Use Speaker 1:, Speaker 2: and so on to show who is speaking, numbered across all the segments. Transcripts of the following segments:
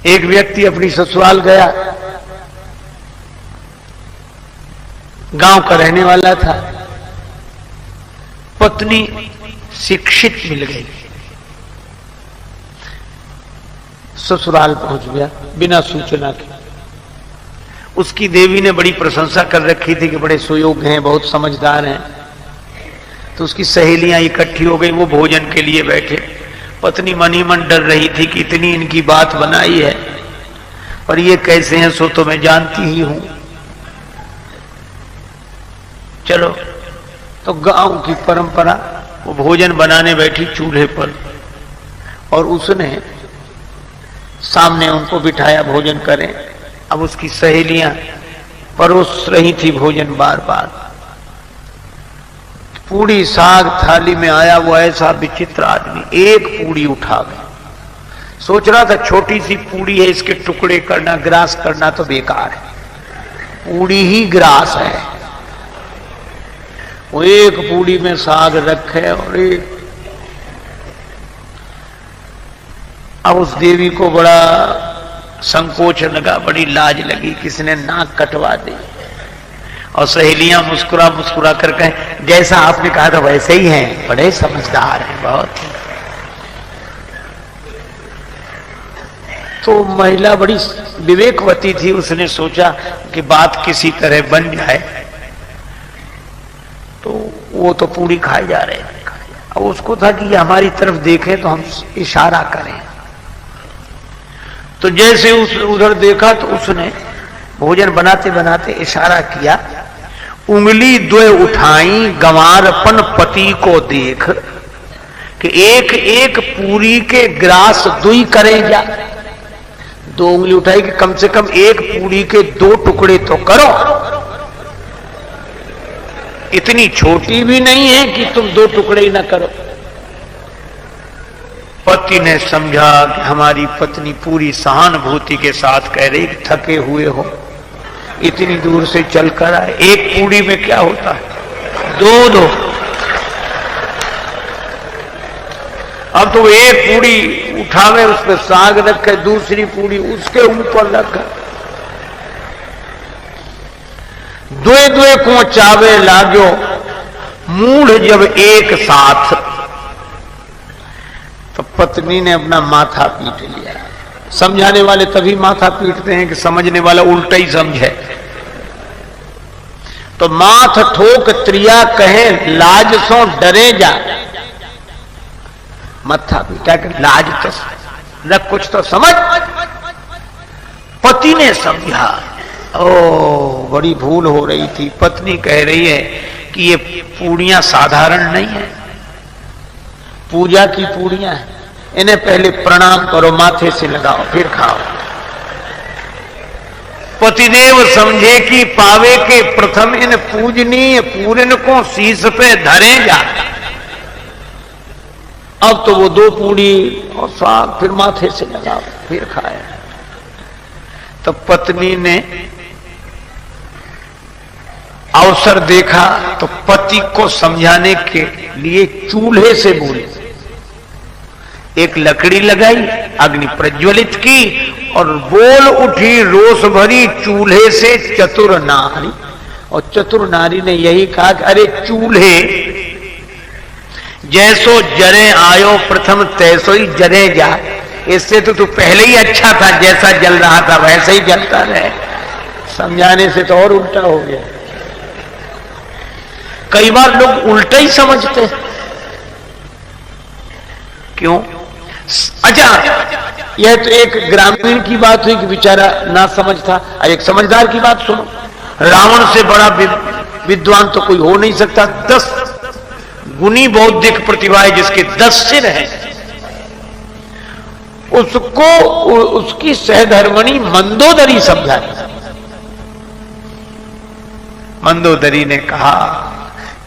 Speaker 1: एक व्यक्ति अपनी ससुराल गया, गांव का रहने वाला था। पत्नी शिक्षित मिल गई, ससुराल पहुंच गया बिना सूचना के। उसकी देवी ने बड़ी प्रशंसा कर रखी थी कि बड़े सुयोग्य हैं, बहुत समझदार हैं। तो उसकी सहेलियां इकट्ठी हो गई, वो भोजन के लिए बैठे। पत्नी मन ही मन डर रही थी कि इतनी इनकी बात बनाई है, पर ये कैसे हैं सो तो मैं जानती ही हूं। चलो, तो गांव की परंपरा, वो भोजन बनाने बैठी चूल्हे पर, और उसने सामने उनको बिठाया भोजन करें। अब उसकी सहेलियां परोस रही थी भोजन बार बार। पूड़ी साग थाली में आया, वो ऐसा विचित्र आदमी एक पूड़ी उठा गया। सोच रहा था छोटी सी पूड़ी है, इसके टुकड़े करना, ग्रास करना तो बेकार है, पूड़ी ही ग्रास है। वो एक पूड़ी में साग रखे और एक। अब उस देवी को बड़ा संकोच लगा, बड़ी लाज लगी, किसने नाक कटवा दी। और सहेलियां मुस्कुरा मुस्कुरा कर कहें, जैसा आपने कहा था वैसे ही हैं, बड़े समझदार हैं बहुत। तो महिला बड़ी विवेकवती थी, उसने सोचा कि बात किसी तरह बन जाए। तो वो तो पूरी खाए जा रहे थे। अब उसको था कि ये हमारी तरफ देखें तो हम इशारा करें। तो जैसे उस उधर देखा तो उसने भोजन बनाते बनाते इशारा किया, उंगली द्वय उठाई गंवारपन पति को देख, कि एक एक पूरी के ग्रास दुई करे जा। दो उंगली उठाई कि कम से कम एक पूरी के दो टुकड़े तो करो, इतनी छोटी भी नहीं है कि तुम दो टुकड़े ही ना करो। पति ने समझा कि हमारी पत्नी पूरी सहानुभूति के साथ कह रही कि थके हुए हो, इतनी दूर से चलकर आए, एक पूड़ी में क्या होता है, दो दो। अब तो एक पूड़ी उठावे, उस पर साग रखे, दूसरी पूड़ी उसके ऊपर रखा। द्वे द्वे को चावे लागो मूढ़ जब एक साथ। तो पत्नी ने अपना माथा पीट लिया। समझाने वाले तभी माथा पीटते हैं कि समझने वाला उल्टा ही समझे। तो माथ ठोक त्रिया कहे लाज सो डरे जा। मत्था पीटा कि लाज तो न कुछ तो समझ। पति ने समझा, ओ बड़ी भूल हो रही थी। पत्नी कह रही है कि ये पूड़ियां साधारण नहीं है, पूजा की पूड़ियां हैं, इन्हें पहले प्रणाम करो, माथे से लगाओ, फिर खाओ। पतिदेव समझे कि पावे के प्रथम इन पूजनीय पूरन को शीश पे धरे जा। अब तो वो दो पूड़ी और साग फिर माथे से लगाओ, फिर खाए। तो पत्नी ने अवसर देखा तो पति को समझाने के लिए चूल्हे से बोली। एक लकड़ी लगाई, अग्नि प्रज्वलित की और बोल उठी रोष भरी चूल्हे से चतुर नारी। और चतुर नारी ने यही कहा कि अरे चूल्हे, जैसो जरे आयो प्रथम तैसो ही जरे जा। इससे तो तू पहले ही अच्छा था, जैसा जल रहा था वैसे ही जलता रहे। समझाने से तो और उल्टा हो गया। कई बार लोग उल्टा ही समझते हैं। क्यों? अच्छा, यह तो एक ग्रामीण की बात हुई कि बेचारा ना समझ था। और एक समझदार की बात सुनो। रावण से बड़ा विद्वान तो कोई हो नहीं सकता। 10 गुनी बौद्धिक प्रतिभा है जिसके 10 सिर हैं। उसको उसकी सहधर्मणी मंदोदरी समझा। मंदोदरी ने कहा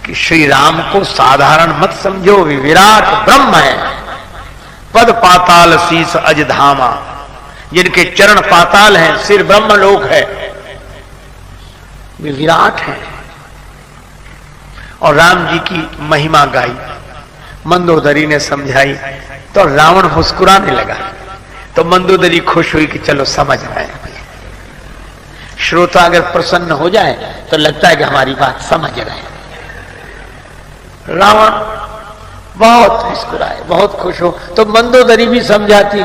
Speaker 1: कि श्री राम को साधारण मत समझो, विराट ब्रह्म है। पद पाताल शीस अजधामा, जिनके चरण पाताल हैं, सिर ब्रह्मलोक है, वे विराट हैं। और राम जी की महिमा गाई, मंदोदरी ने समझाई। तो रावण मुस्कुराने लगा। तो मंदोदरी खुश हुई कि चलो समझ रहे हैं। श्रोता अगर प्रसन्न हो जाए तो लगता है कि हमारी बात समझ रहे हैं। रावण बहुत मुस्कुराए, बहुत खुश हो, तो मंदोदरी भी समझाती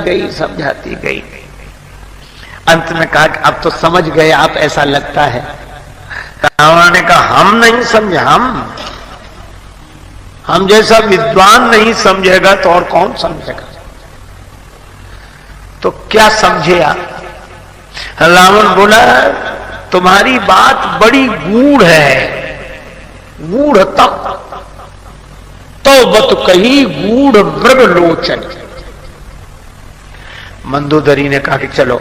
Speaker 1: गई। अंत में कहा कि अब तो समझ गए आप, ऐसा लगता है। रावण ने कहा हम नहीं समझे, हम जैसा विद्वान नहीं समझेगा तो और कौन समझेगा। तो क्या समझे आप? रावण बोला तुम्हारी बात बड़ी गूढ़ है, गूढ़तम तो बत कही गूढ़ मृग लोचन। मंदोदरी ने कहा कि चलो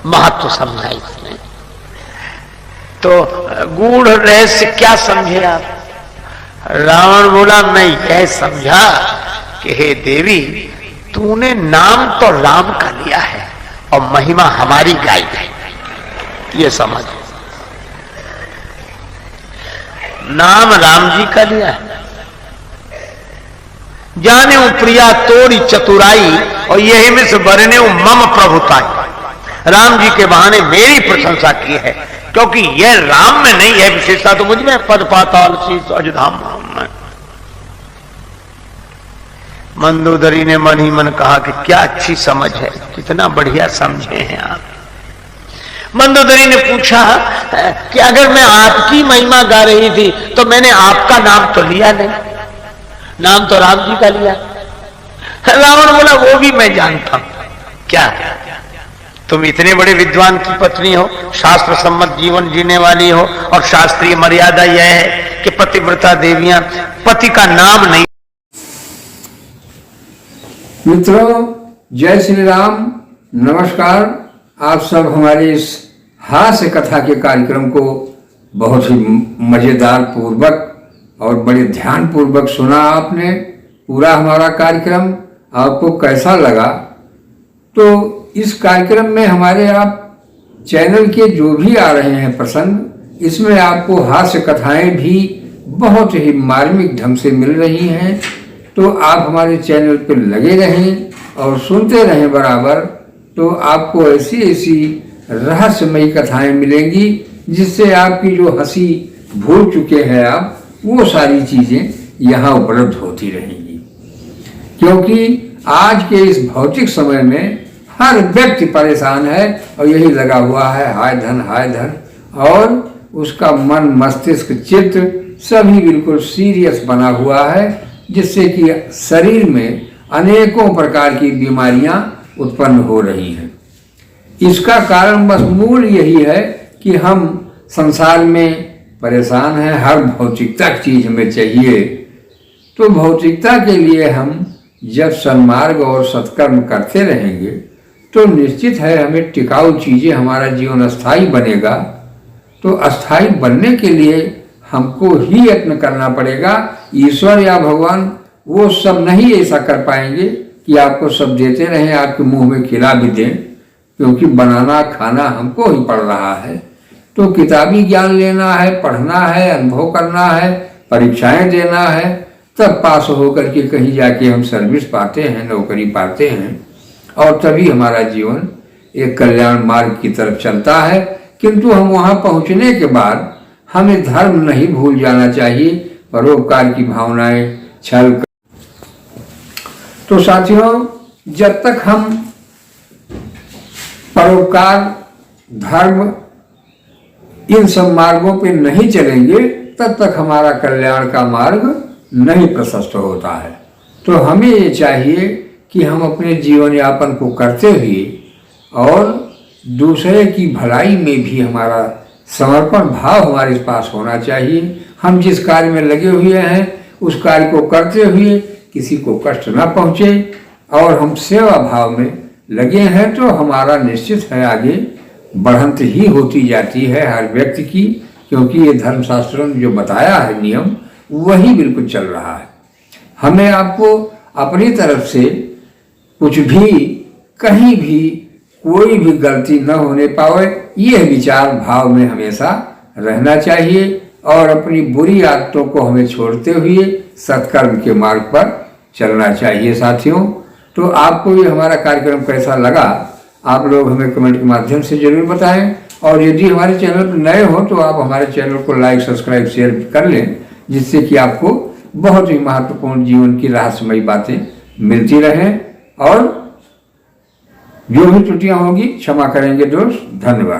Speaker 1: महत्व समझा इसने। तो गूढ़ रहस्य क्या समझे आप? रावण बोला मैं यह समझा कि हे देवी, तूने नाम तो राम का लिया है और महिमा हमारी गाई है, ये समझ। नाम राम जी का लिया है, जाने प्रिया तोरी चतुराई और यही में से बरने मम प्रभुताई। राम जी के बहाने मेरी प्रशंसा की है, क्योंकि यह राम में नहीं है विशेषता, तो मुझ में पद पाताल शीश अजधाम में। मंदोदरी ने मन ही मन कहा कि क्या अच्छी समझ है, कितना बढ़िया समझे हैं आप। मंदोदरी ने पूछा कि अगर मैं आपकी महिमा गा रही थी तो मैंने आपका नाम तो लिया नहीं, नाम तो राम जी का लिया। रावण बोला वो भी मैं जानता हूं। क्या तुम इतने बड़े विद्वान की पत्नी हो, शास्त्र सम्मत जीवन जीने वाली हो, और शास्त्रीय मर्यादा यह है कि पतिव्रता देवियां पति का नाम नहीं।
Speaker 2: मित्रों, जय श्री राम, नमस्कार। आप सब हमारे इस हास्य कथा के कार्यक्रम को बहुत ही मजेदार पूर्वक और बड़े ध्यान पूर्वक सुना आपने। पूरा हमारा कार्यक्रम आपको कैसा लगा? तो इस कार्यक्रम में हमारे आप चैनल के जो भी आ रहे हैं प्रसंग, इसमें आपको हास्य कथाएं भी बहुत ही मार्मिक ढंग से मिल रही हैं। तो आप हमारे चैनल पर लगे रहें और सुनते रहें बराबर, तो आपको ऐसी ऐसी रहस्यमयी कथाएं मिलेंगी जिससे आपकी जो हंसी भूल चुके हैं आप, वो सारी चीजें यहाँ उपलब्ध होती रहेंगी। क्योंकि आज के इस भौतिक समय में हर व्यक्ति परेशान है और यही लगा हुआ है हाय धन, और उसका मन मस्तिष्क चित्त सभी बिल्कुल सीरियस बना हुआ है, जिससे कि शरीर में अनेकों प्रकार की बीमारियां उत्पन्न हो रही हैं। इसका कारण बस मूल यही है कि हम संसार में परेशान हैं, हर भौतिकता की चीज हमें चाहिए। तो भौतिकता के लिए हम जब सन्मार्ग और सत्कर्म करते रहेंगे तो निश्चित है हमें टिकाऊ चीजें, हमारा जीवन अस्थायी बनेगा। तो अस्थायी बनने के लिए हमको ही यत्न करना पड़ेगा। ईश्वर या भगवान वो सब नहीं ऐसा कर पाएंगे कि आपको सब देते रहें, आपके मुंह में खिला भी दें, क्योंकि बनाना खाना हमको ही पड़ रहा है। तो किताबी ज्ञान लेना है, पढ़ना है, अनुभव करना है, परीक्षाएं देना है, तब पास होकर के कहीं जाके हम सर्विस पाते हैं, नौकरी पाते हैं, और तभी हमारा जीवन एक कल्याण मार्ग की तरफ चलता है। किंतु हम वहां पहुंचने के बाद हमें धर्म नहीं भूल जाना चाहिए, परोपकार की भावनाएं, छल। तो साथियों, जब तक हम परोपकार, धर्म, इन सब मार्गों पे नहीं चलेंगे, तब तक हमारा कल्याण का मार्ग नहीं प्रशस्त होता है। तो हमें ये चाहिए कि हम अपने जीवन यापन को करते हुए और दूसरे की भलाई में भी हमारा समर्पण भाव हमारे पास होना चाहिए। हम जिस कार्य में लगे हुए हैं उस कार्य को करते हुए किसी को कष्ट न पहुँचे और हम सेवा भाव में लगे हैं, तो हमारा निश्चित है आगे बढ़ंत ही होती जाती है हर व्यक्ति की, क्योंकि ये धर्मशास्त्रों ने जो बताया है नियम, वही बिल्कुल चल रहा है। हमें आपको अपनी तरफ से कुछ भी, कहीं भी कोई भी गलती न होने पावे, यह विचार भाव में हमेशा रहना चाहिए और अपनी बुरी आदतों को हमें छोड़ते हुए सत्कर्म के मार्ग पर चलना चाहिए। साथियों, तो आपको ये हमारा कार्यक्रम कैसा लगा आप लोग हमें कमेंट के माध्यम से जरूर बताएं। और यदि हमारे चैनल पर नए हो तो आप हमारे चैनल को लाइक, सब्सक्राइब, शेयर कर लें, जिससे कि आपको बहुत ही महत्वपूर्ण जीवन की रहस्यमयी बातें मिलती रहें। और जो भी त्रुटियां होंगी क्षमा करेंगे दोस्त। धन्यवाद।